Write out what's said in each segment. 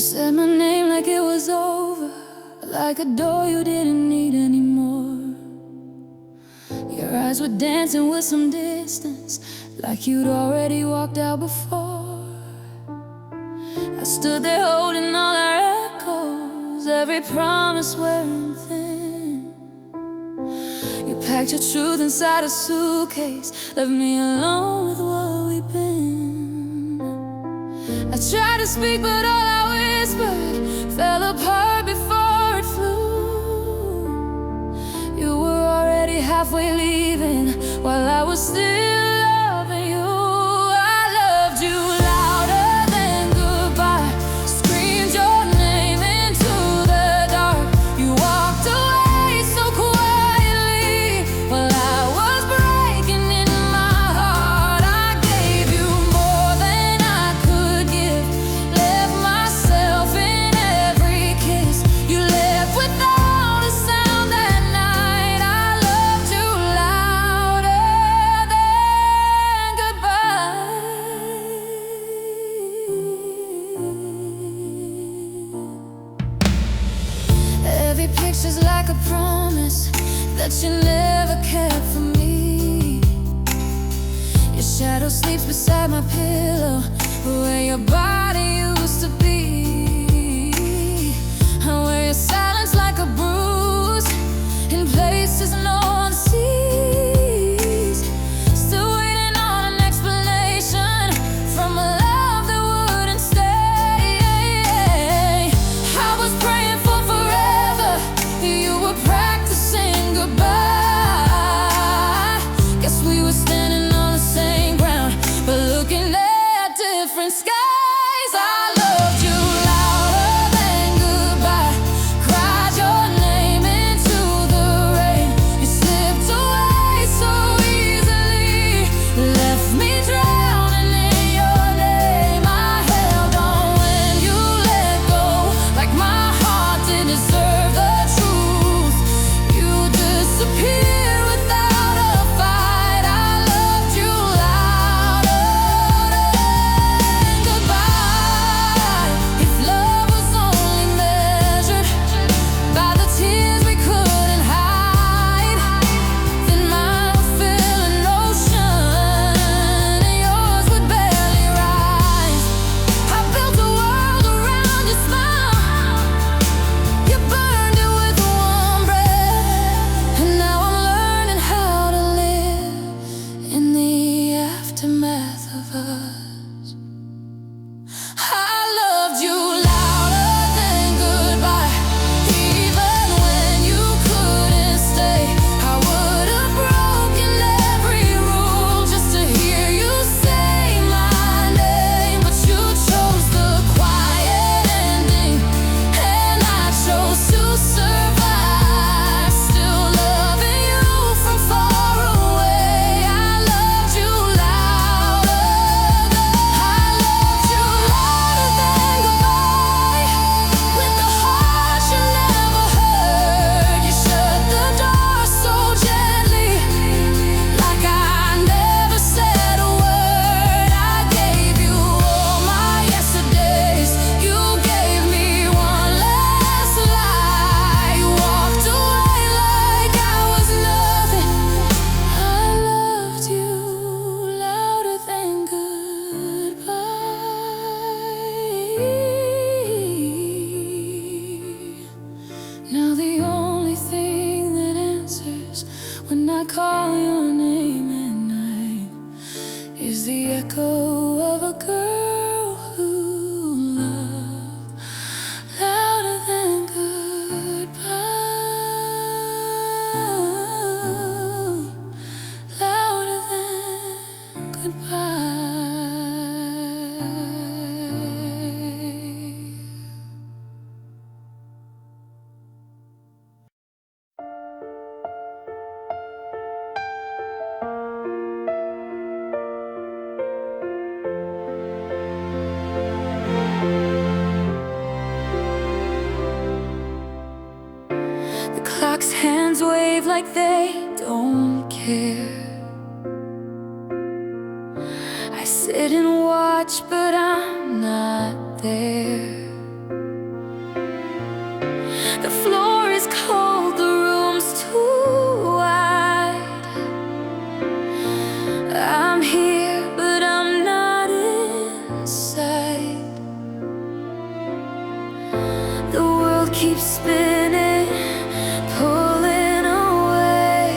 said my name like it was over, like a door you didn't need anymore. Your eyes were dancing with some distance, like you'd already walked out before. I stood there holding all our echoes, every promise wearing thin. You packed your truth inside a suitcase, left me alone with what we've been. I tried to speak, but all I whispered fell apart before it flew. You were already halfway leaving, while I was still loving you. I loved you louder than goodbye, screamed your name into the dark. You walked away so quietly, while I was breaking in my heart. I gave you more than I could give, left myself in every kiss. You left without a sound that night. I loved you louder than goodbye. Every picture's like a promise that you never kept from me. Your shadow sleeps beside my pillow, where your body used to be. I wear your silence like a bruise in places no one sees. Still waiting on an explanation from a love that wouldn't stay. I was praying for forever, you were practicing goodbye. Guess we were standing on the same ground, but looking at different skies. I loved you louder than goodbye, cried your name into the rain. You slipped away so easily, left me drowning in your name. I held on when you let go, like my heart didn't deserve the truth. You disappeared without a fight. I loved you louder than goodbye. If love was only measured by the tears we couldn't hide, then mine would fill an ocean and yours would barely rise. I built a world around your smile, you burned it with one breath, and now I'm learning how to live in the aftermath of us. I loved you louder than goodbye, even when you couldn't stay. I would have broken every rule just to hear you say my name, but you chose the quiet ending, and I chose to survive, still loving you from far away. I loved you louder than goodbye, with the heart you never heard. You shut the door so gently, like I never said a word. I gave you all my yesterdays, you gave me one last lie. You walked away like I was nothing. I loved you louder than goodbye. Now the only thing that answers when I call your name at night is the echo of a girl who loved louder than goodbye, louder than goodbye. The clock's hands wave like they don't care. I sit and watch, but I'm not there. The floor is cold, the room's too wide. I'm here, but I'm not inside. The world keeps spinning, pulling away.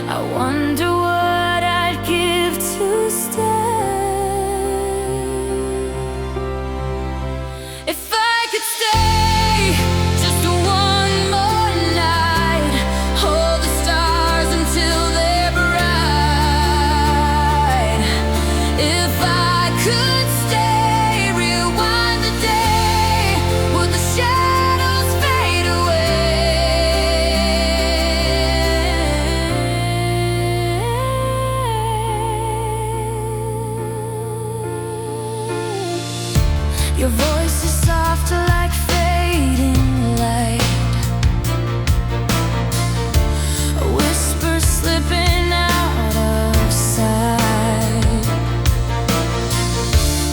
I wonder what I'd give to stay. If I could stay just one more night, hold the stars until they're bright. If I could stay, rewind the day, would the shadows fade away? Your voice is soft like fading light, a whisper slipping out of sight.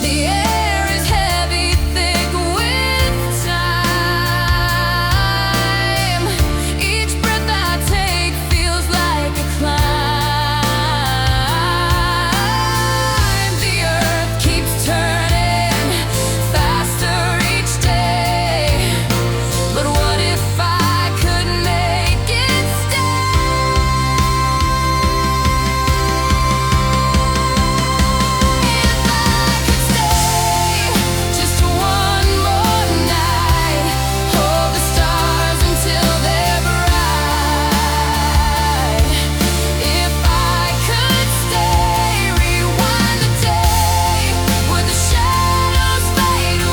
The air is heavy, thick with time. Each breath I take feels like a climb. The earth keeps turning faster each day, but what if I could make it stay? If I could stay just one more night, hold the stars until they're bright. If I could stay, rewind the day, would the shadows fade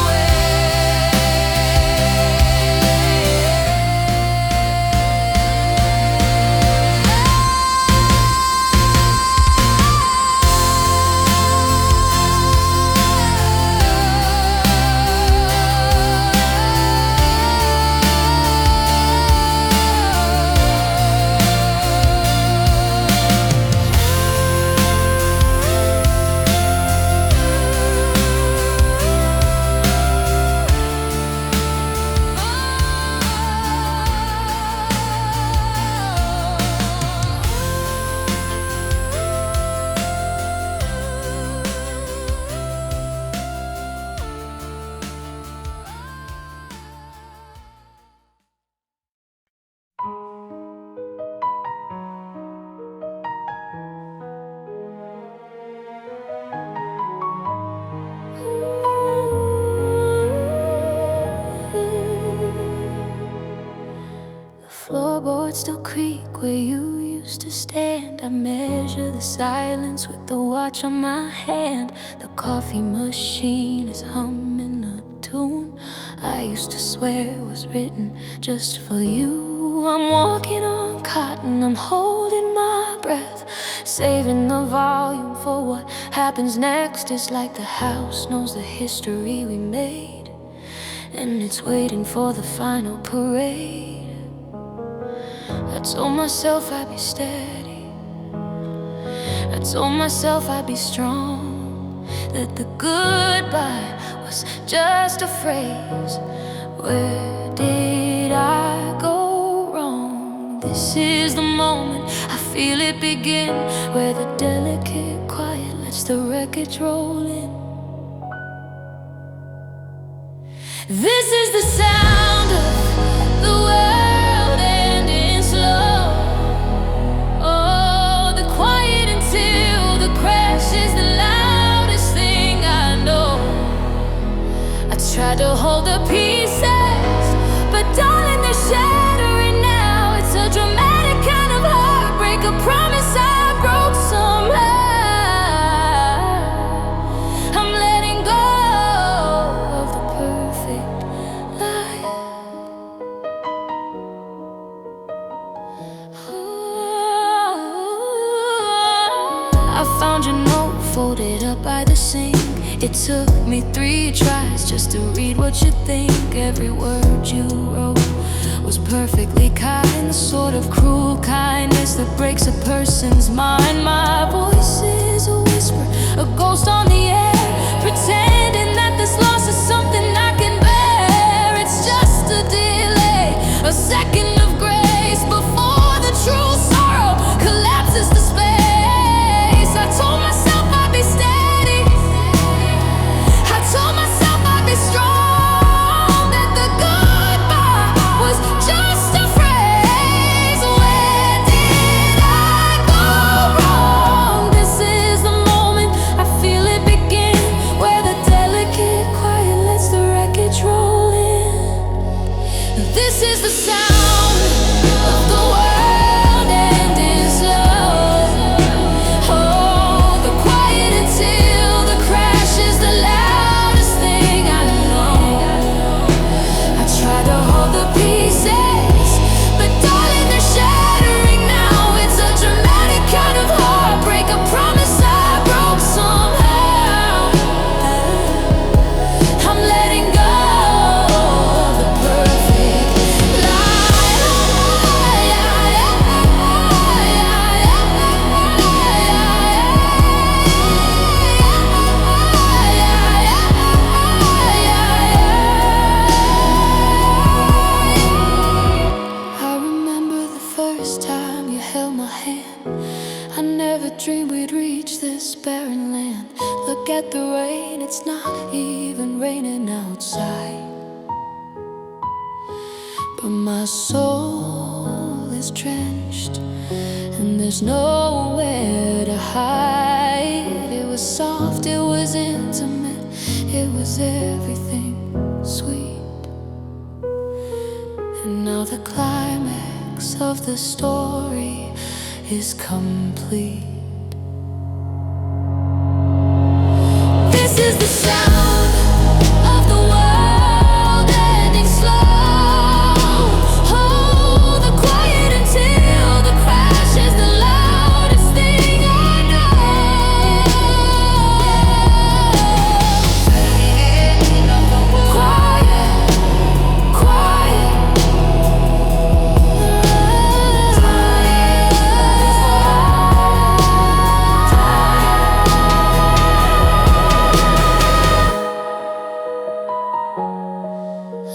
The floorboards still creak where you used to stand. I measure the silence with the watch on my hand. The coffee machine is humming a tune I used to swear was written just for you. I'm walking on cotton, I'm holding my breath, saving the volume for what happens next. It's like the house knows the history we made, and it's waiting for the final parade. I told myself I'd be steady, I told myself I'd be strong, that the goodbye was just a phrase. Where did I go wrong? This is the moment, I feel it begin, where the delicate quiet lets the wreckage roll in. This is the sound of the world ending slow. Oh, the quiet until the crash is the loudest thing I know. I tried to hold the pieces, but darling, they're shattering now. It's a dramatic kind of heartbreak, a promise I broke somehow. I'm letting go of the perfect lie. I found your note folded up by the sink. It took me 3 tries just to read what you think. Every word you wrote was perfectly kind, the sort of cruel kindness that breaks a person's mind. My voice is a whisper, a ghost on the air, pretending that this loss is something I can bear. It's just a delay, is the sound of the world ending slow. Oh, the quiet until the crash is the loudest thing I know. I try to hold the pieces, but darling, they're shattering now. It's a dramatic kind of heartbreak, a promise I broke somehow. I'm letting go of the perfect lie. I remember the first time you held my hand. I never dreamed we'd reach this barren land. Look at the rain, it's not even raining outside, but my soul is drenched and there's nowhere to hide. It was soft, it was intimate, it was everything sweet. And now the climax of the story is complete. This is the sound of the world ending slow. Oh, the quiet until the crash is the loudest thing I know. Quiet, quiet.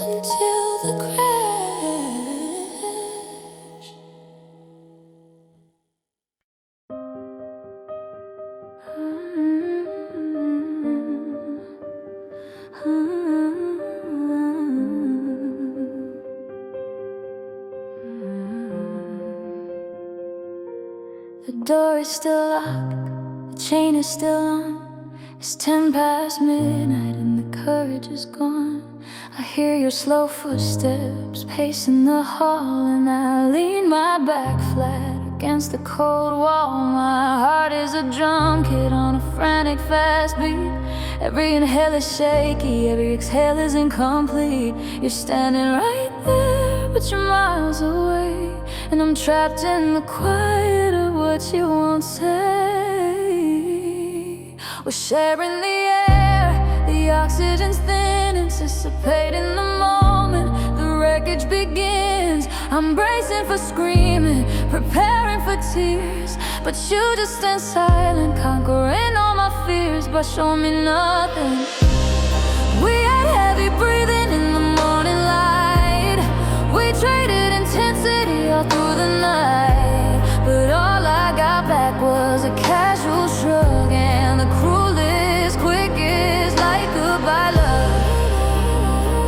Until the crash. The door is still locked, the chain is still on. It's 10 past midnight and the courage is gone. I hear your slow footsteps pacing the hall, and I lean my back flat against the cold wall. My heart is a drum kit on a frantic fast beat. Every inhale is shaky, every exhale is incomplete. You're standing right there, but you're miles away, and I'm trapped in the quiet of what you won't say. We're sharing the air, the oxygen's thin, anticipating the moment the wreckage begins. I'm bracing for screaming, preparing for tears, but you just stand silent, conquering all my fears by showing me nothing. We had heavy breathing in the morning light. We traded intensity all through the night, but all I got back was a casual shrug and the cruelest, quickest, like goodbye love.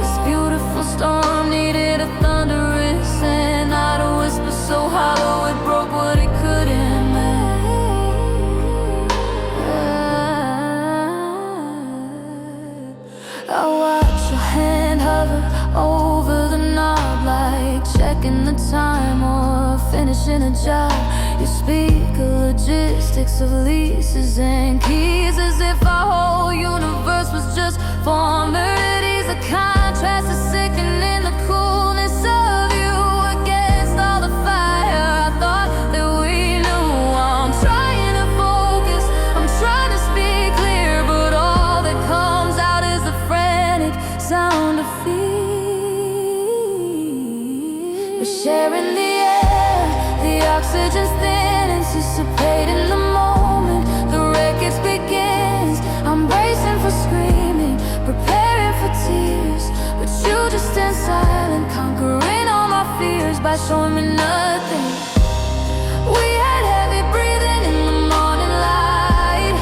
This beautiful storm needed a thunderous and not a whisper so hollow it broke what it couldn't make. I watch your hand hover over the knob, like checking the time or finishing a job. You speak of logistics of leases and keys as if our whole universe was just formalities. A contrast is sickening, the coolness of you against all the fire I thought that we knew. I'm trying to focus, I'm trying to speak clear, but all that comes out is the frantic sound of fear. We're sharing the air, the oxygen's thin, anticipating the moment the wreckage begins. I'm bracing for screaming, preparing for tears, but you just stand silent, conquering all my fears by showing me nothing. We had heavy breathing in the morning light.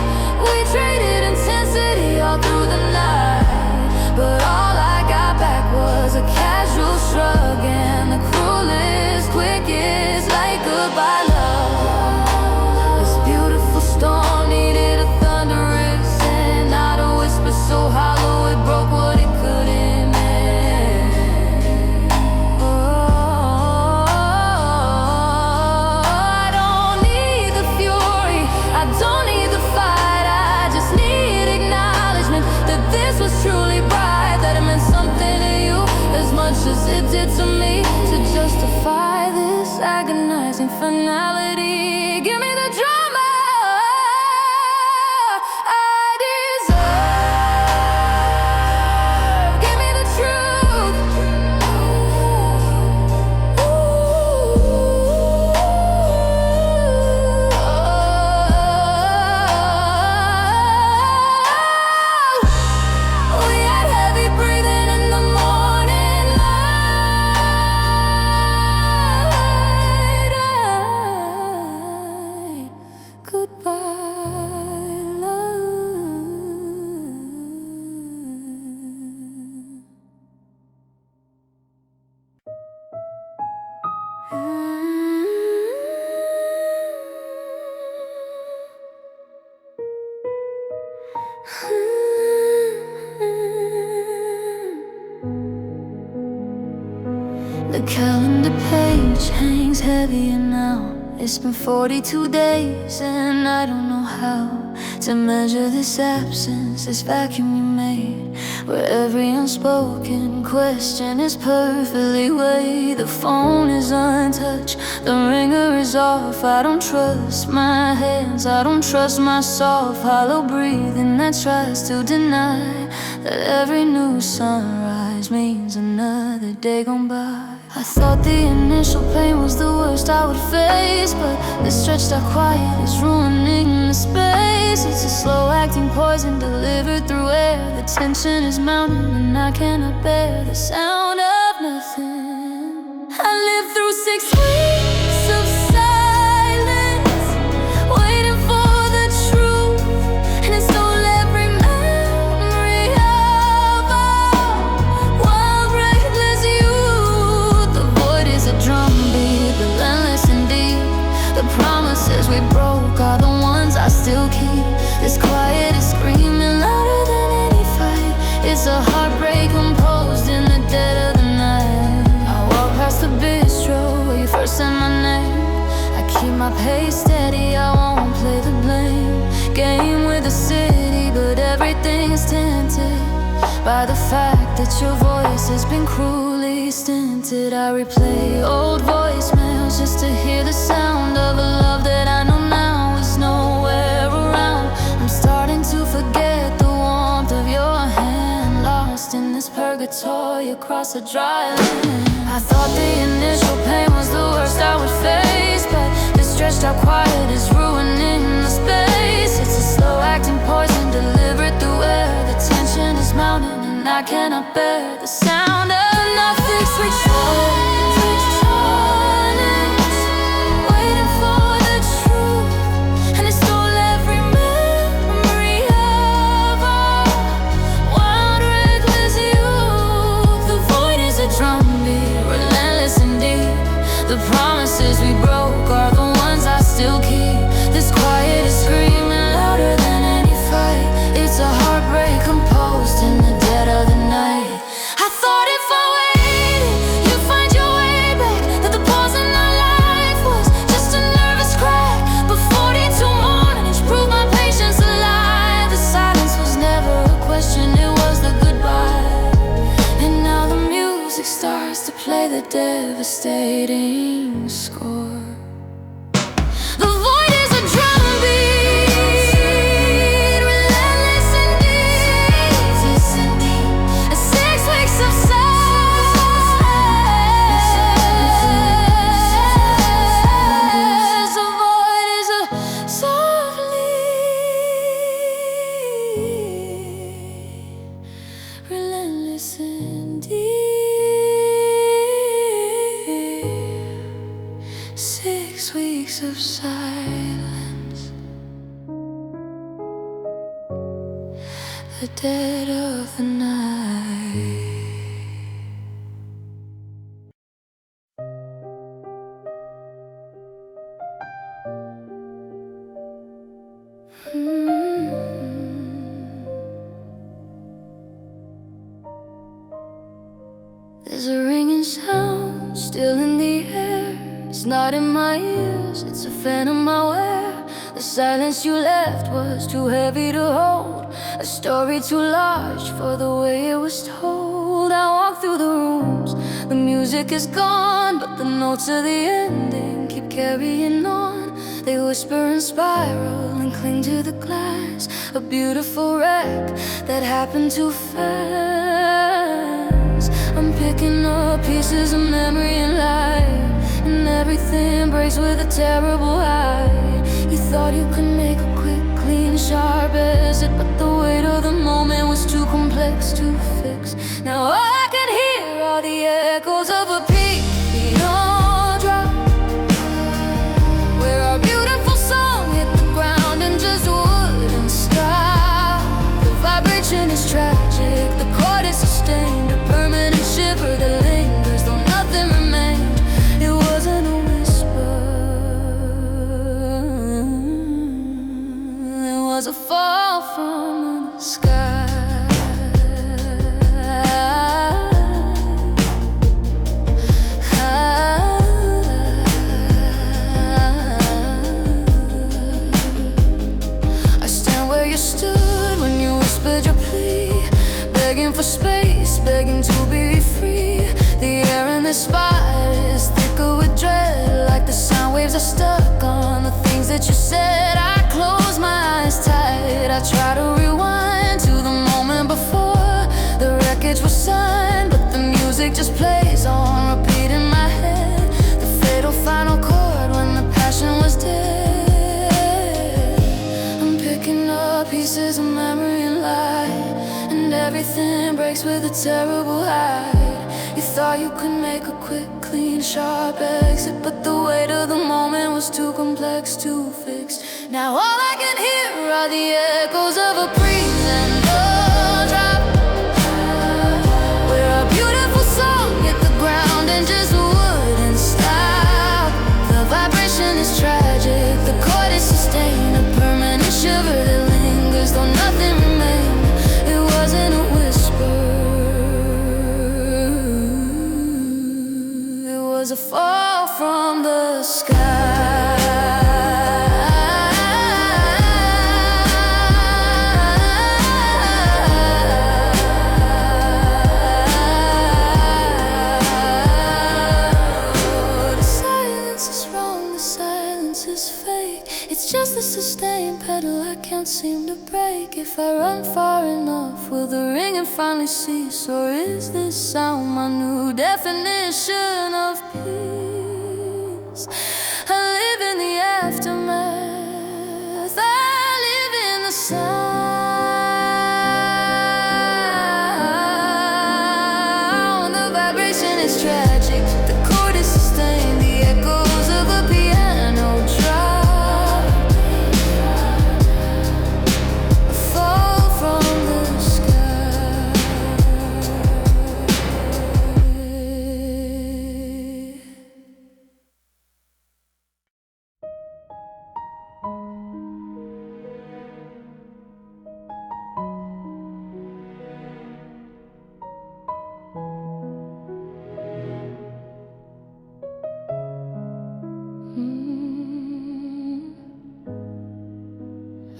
We traded intensity all through the night, but all I got back was a casual shrug and the cruelest, quickest, like goodbye love. This beautiful storm needed a thunderous and not a whisper so hollow it broke what it couldn't mend. Oh. losing finality. Give me the drama I deserve. Give me the truth. We had heavy breathing in the morning light. Goodbye, love. The calendar page hangs heavier now. It's been 42 days and I don't know how to measure this absence, this vacuum you made, where every unspoken question is perfectly weighed. The phone is untouched, the ringer is off. I don't trust my hands, I don't trust my soft, hollow breathing that tries to deny that every new sunrise means another day gone by. I thought the initial pain was the worst I would face, but the stretched out quiet is ruining the space. It's a slow-acting poison delivered through air. The tension is mounting and I cannot bear the sound of nothing. I lived through 6 weeks of silence, waiting for the truth, and it stole every memory of our wild, reckless youth. The void is a drumbeat, relentless and deep. The promises we broke are the ones I still keep. This quiet is screaming louder than any fight. It's a heartbreak composed in the dead of the night. I walk past the bistro where you first said my name. I keep my pace steady, I won't play the blame game with the city, but everything's tainted by the fact that your voice has been cruelly stinted. I replay old voicemails just to hear the sound of a love that I know now is nowhere around. I'm starting to forget the warmth of your hand, lost in this purgatory across a dry land. I thought the initial pain was the worst I would face, but this stretched out quiet is ruining the space. It's a slow-acting poison delivered through air. The tension is mounting and I cannot bear the sound of nothing. Switch on, waiting for the truth, and it stole every memory of our wild, reckless youth. The void is a drumbeat, relentless and deep. The promises we broke are the ones I still keep. This quiet is screaming louder than any fight. It's a heartbreak composed in the dead of the night. I thought if I waited, you'd find your way back, that the pause in our life was just a nervous crack. But 42 mornings proved my patience alive. The silence was never a question, it was the goodbye. And now the music starts to play the devastating score. The void is a drumbeat, relentless and deep. 6 weeks of silence. The void is a softly, relentless and deep. 6 weeks of silence. The dead of the night. There's a ringing sound still in the air. It's not in my ears, it's a phantom I wear. The silence you left was too heavy to hold, a story too large for the way it was told. I walk through the rooms, the music is gone, but the notes of the ending keep carrying on. They whisper and spiral and cling to the glass. A beautiful wreck that happened too fast. I'm picking up pieces of memory and light, and everything breaks with a terrible high. You thought you could make a quick, clean, sharp exit, but the weight of the moment was too complex to fix. Now all I can hear are the echoes of a beat on drop, where our beautiful song hit the ground and just wouldn't stop. The vibration is tragic, the chord is sustained, a permanent shiver that lingers though nothing remained. It wasn't a whisper, it was a fall from the sky. Begging for space, begging to be free. The air in this spot is thicker with dread, like the sound waves are stuck on the things that you said. I close my eyes tight, I try to rewind to the moment before the wreckage was signed, but the music just plays on repeat in my head. The fatal final chord when the passion was dead. I'm picking up pieces of memory and light, and everything breaks with a terrible high. You thought you could make a quick, clean, sharp exit, but the weight of the moment was too complex to fix. Now all I can hear are the echoes of a breeze and a drop, where our beautiful song hit the ground and just wouldn't stop. The vibration is tragic, the chord is sustained, a permanent shiver that lingers though nothing remains. It wasn't a whisper, it was a fall from the sky. The silence is wrong, the silence is fake. It's just a sustained pedal I can't seem to break. If I run far enough, will the ringing finally cease? Or is this sound my new definition of peace? I live in the aftermath, I live in the sound. The vibration is tragic, the chord is sustained, the echoes of a piano drop, a fall from the sky.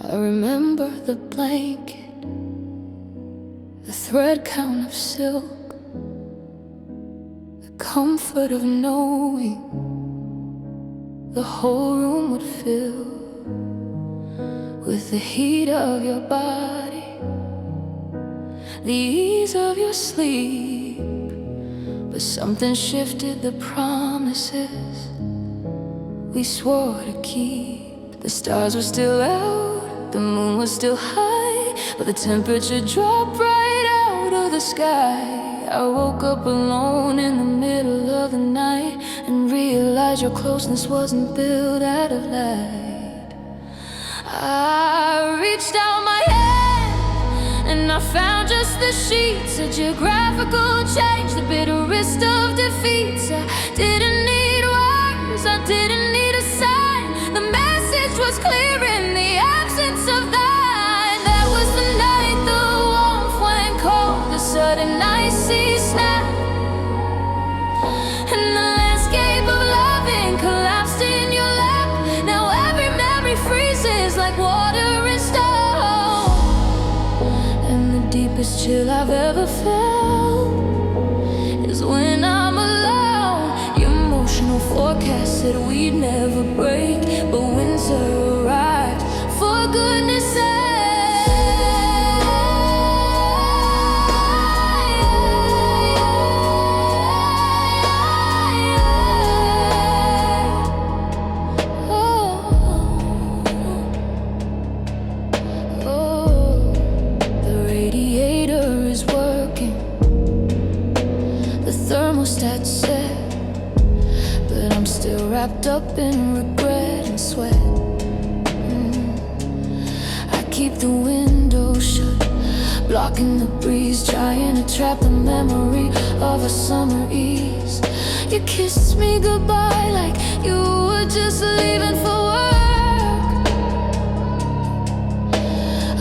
I remember the blanket, the thread count of silk, the comfort of knowing the whole room would fill with the heat of your body, the ease of your sleep. But something shifted the promises we swore to keep. The stars were still out, the moon was still high, but the temperature dropped right out of the sky. I woke up alone in the middle of the night and realized your closeness wasn't built out of light. I reached out my hand and I found just the sheets, a geographical change, the bitterest of defeats. I didn't need words, I didn't need a sign. The message was clear in the absence of thine. That was the night the warmth went cold, the sudden icy snap, and the landscape of loving collapsed in your lap. Now every memory freezes like water in stone, and the deepest chill I've ever felt is when I'm alone. Your emotional forecast forecast said we'd never break, but winter arrived. For goodness sake. Thermostat set, but I'm still wrapped up in regret and sweat. I keep the window shut, blocking the breeze, trying to trap the memory of a summer ease. You kissed me goodbye like you were just leaving for work.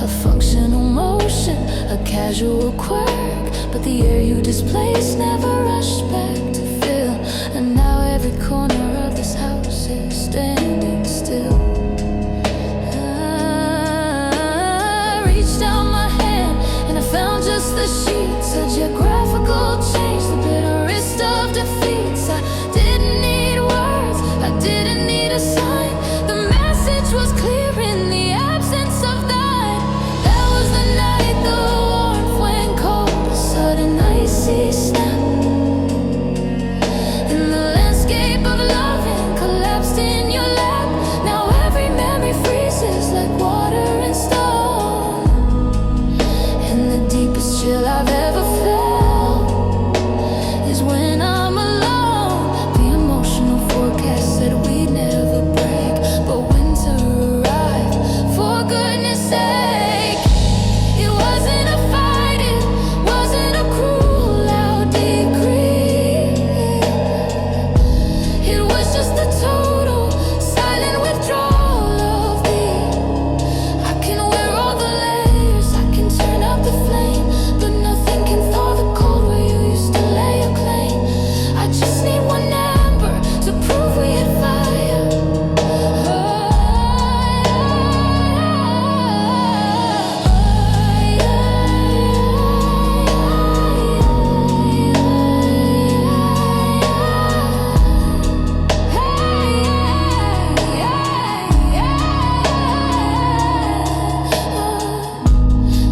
A functional motion, a casual quirk, but the air you displaced never rushed back to fill. And now every corner of this house is standing still. I reached out my hand and I found just the sheets, a geographical change, the bitterest of defeats. I didn't need words, I didn't need a sign. The message was clear in the absence of thine. That was the night the warmth went cold, a sudden icy snap. In the landscape of loving collapsed in your lap. Now every memory freezes like water and stone. And the deepest chill I've ever felt is when I'm alone. The emotional forecast said we'd never break, but winter arrived. For goodness sake. It wasn't a fight, it wasn't a cruel, loud decree. It was just the total, silent withdrawal of thee. I can wear all the layers, I can turn up the flame, but nothing can thaw the cold where you used to lay your claim. I just need one ember to prove we had fire.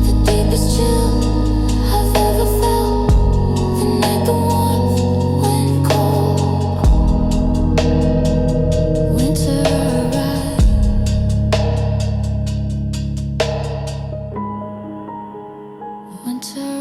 The deepest chill I've ever felt, the night the warmth went cold. Winter arrived. Winter arrived.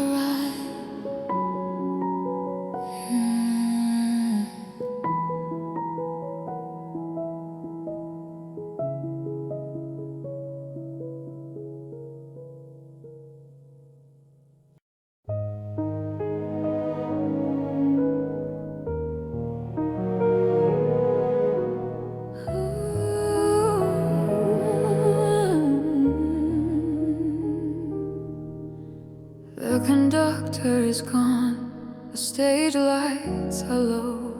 The conductor is gone, the stage lights are low,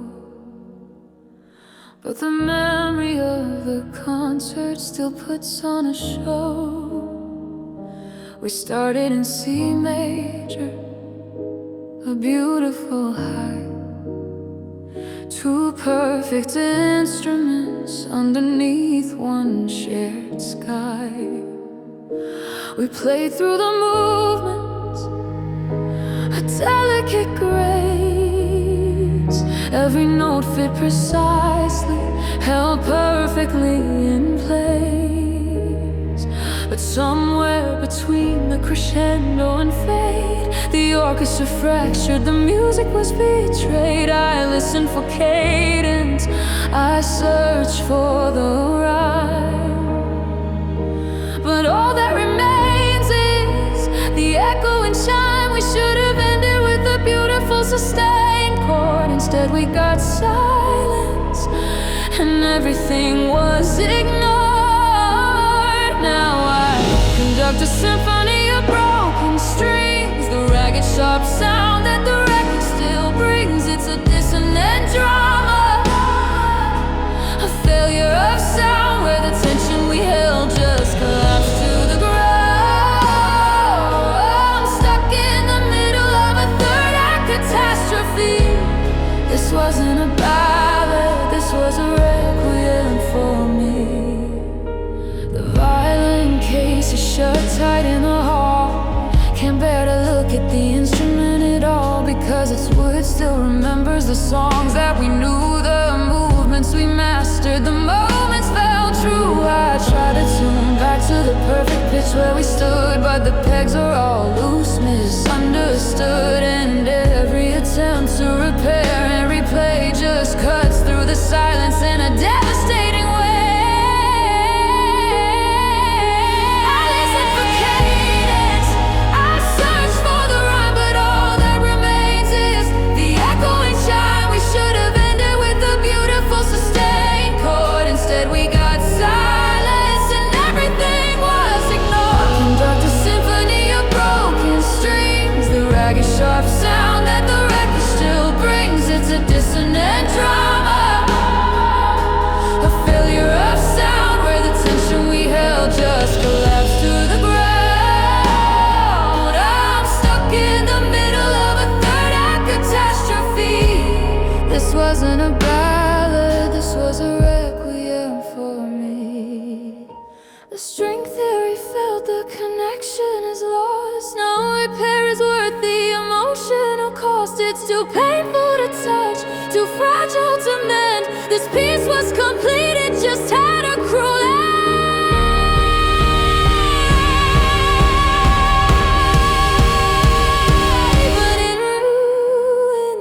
but the memory of the concert still puts on a show. We started in C major, a beautiful high, two perfect instruments underneath one shared sky. We played through the movements, a delicate grace. Every note fit precisely, held perfectly in place. But somewhere between the crescendo and fade, the orchestra fractured, the music was betrayed. I listened for cadence, I searched for the rhyme, but all that remains is the echo and chime. We should have ended with a beautiful sustained chord. Instead we got silence, and everything was ignored. Now I conduct a symphony of broken strings, the ragged sharp sound that the record still brings. It's a dissonant drama, a failure of sound where the tension we held just collapsed to the ground. I'm stuck in the middle of a third act catastrophe. This wasn't a ballad, this this was a requiem for me. The violin case is shut tight in the hall. Can't bear to look at the instrument at all, because its wood still remembers the songs that we knew, the movements we mastered, the moments felt true. I try to tune back to the perfect pitch where we stood, but the pegs are all loose, misunderstood, and every attempt to repair and replay just cuts through the silence in a devastating way. I listen for cadence, I search for the rhyme, but all that remains is the echoing chime. We should have ended with a beautiful sustained chord. Instead we got silence and everything was ignored. Conduct a symphony of broken strings, the ragged sharp sound that the record still brings. It's a dissonant drama, a failure of sound where the tension we held just collapsed to the ground. I'm stuck in the middle of a third act catastrophe. This wasn't a ballad, this was a requiem for me. The string theory failed, the connection is lost. No repair is worth the emotional cost. It's too painful to touch, too fragile to mend. This piece was complete, it just had a cruel end. But in ruin,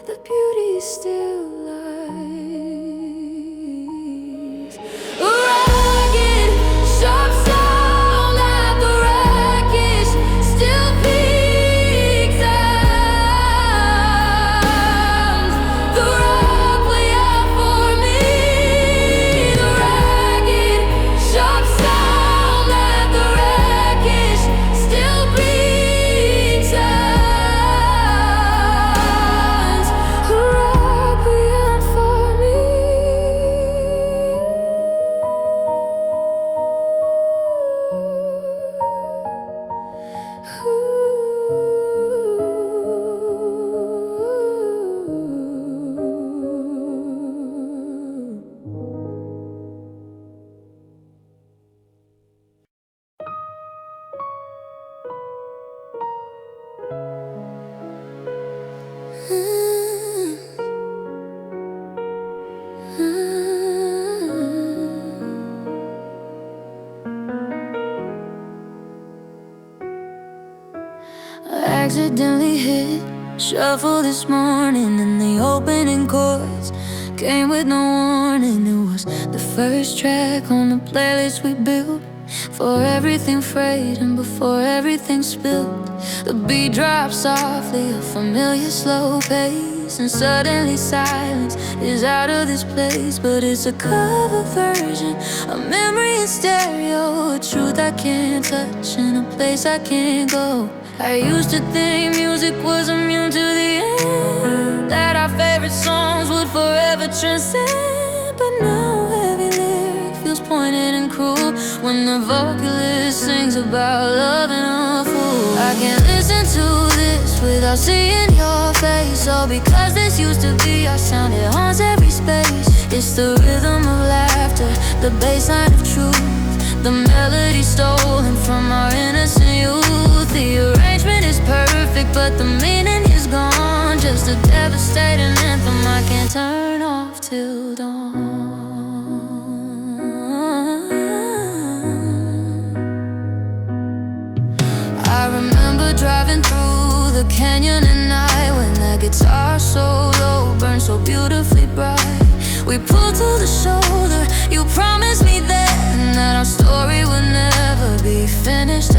the beauty still lies. Ragged, sharp sound that the wreckage still peaks out. The requiem for me. The ragged, sharp sound that the wreckage still peaks out. A requiem for me. I accidentally hit shuffle this morning, and the opening chords came with no warning. It was the first track on the playlist we built for everything frayed and before everything spilled. The beat drops softly, a familiar slow pace, and suddenly silence is out of this place. But it's a cover version, a memory in stereo, a truth I can't touch in a place I can't go. I used to think music was immune to the end, that our favorite songs would forever transcend. But now every lyric feels pointed and cruel when the vocalist sings about loving a fool. I can't listen to this without seeing your face, all because this used to be our sound. It haunts every space. It's the rhythm of laughter, the bassline of truth, the melody stolen from our innocent youth. The arrangement is perfect, but the meaning is gone. Just a devastating anthem I can't turn off till dawn. I remember driving through the canyon at night, when that guitar solo burned so beautifully bright. We pulled to the shoulder, you promised me then that our story would never be finished.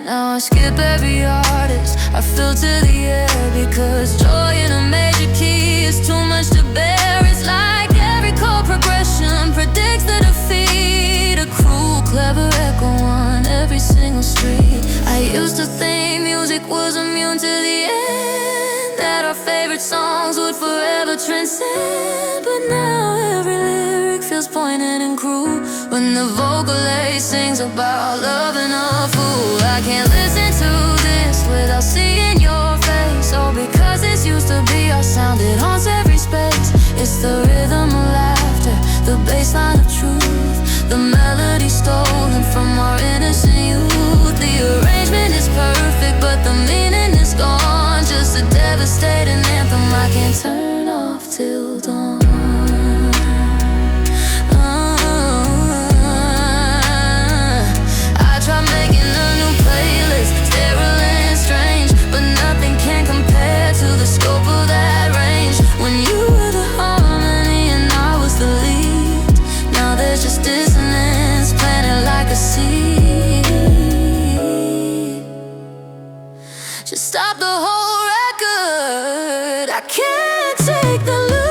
Now I skip every artist, I filter the air, because joy in a major key is too much to bear. It's like every chord progression predicts the defeat, a cruel, clever echo on every single street. I used to think music was immune to the end, that our favorite songs would forever transcend. But now every lyric feels pointed and cruel when the vocalist sings about loving a fool. I can't listen to this without seeing your face, all because this used to be our sound. It haunts every space. It's the rhythm baseline of truth, the melody stolen from our innocent youth. The arrangement is perfect, but the meaning is gone. Just a devastating anthem I can't turn off till dawn. I tried making a new playlist, sterile and strange, but nothing can compare to the scope of that range. When you were the harmony and I was the lead, now there's just dissonance planted like a seed. Just stop the whole record, I can't take the loop.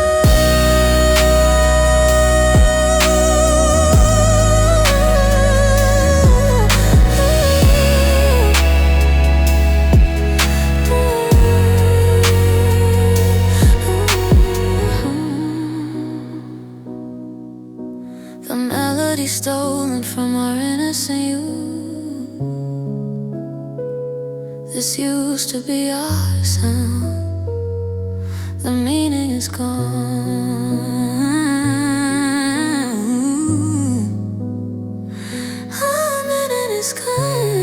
The melody stolen from our innocent youth. This used to be our sound. The meaning is gone. Our meaning is gone.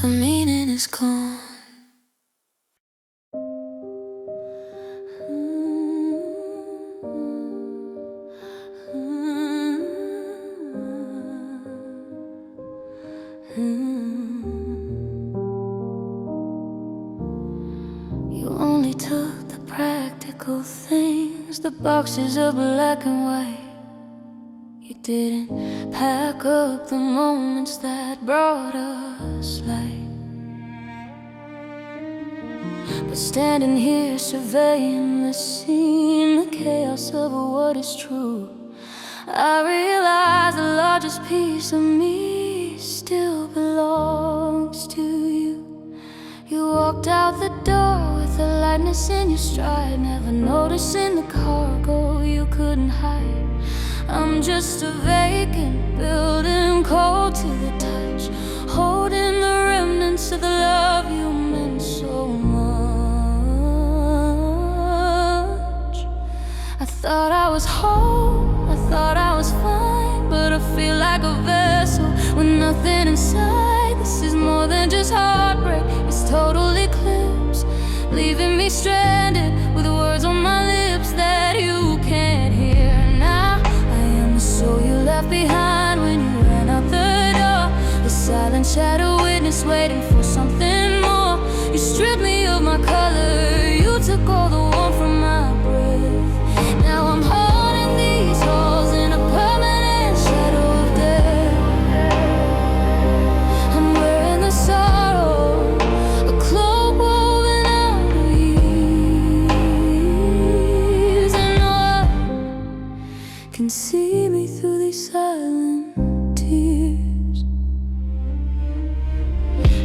The meaning is gone. You only took the practical things, the boxes of black and white. You didn't pack up the moments that brought us light. But standing here surveying the scene, the chaos of what is true, I realize the largest piece of me still belongs to you. You walked out the door with a lightness in your stride, never noticing the cargo you couldn't hide. I'm just a vacant building, cold to the touch, holding the remnants of the love you meant so much. I thought I was whole, I thought I was fine, but I feel like a vessel with nothing inside. This is more than just heartbreak, it's total eclipse, leaving me stranded with words on my lips that you can't hear now. I am the soul you left behind when you ran out the door, the silent shadow witness waiting for something more. You stripped me of my color, you took all the warmth from my breath. Now I'm haunting these halls in a permanent shadow of death. I'm wearing the sorrow, a cloak woven out of years, and no one can see me through these silent tears.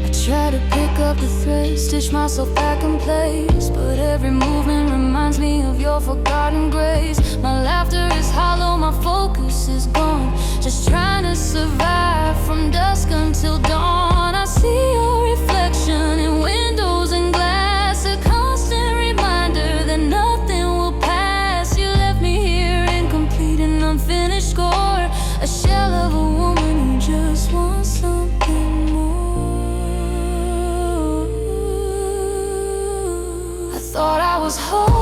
I try to pick up the thread, stitch myself back in place, but every movement reminds me of your forgotten grace. My laughter is hollow, my focus is gone, just trying to survive from dusk until dawn. I see your reflection in windows and glass, a constant reminder that nothing will pass. You left me here incomplete, an unfinished score, a shell of a woman who just wants something more. I thought I was whole,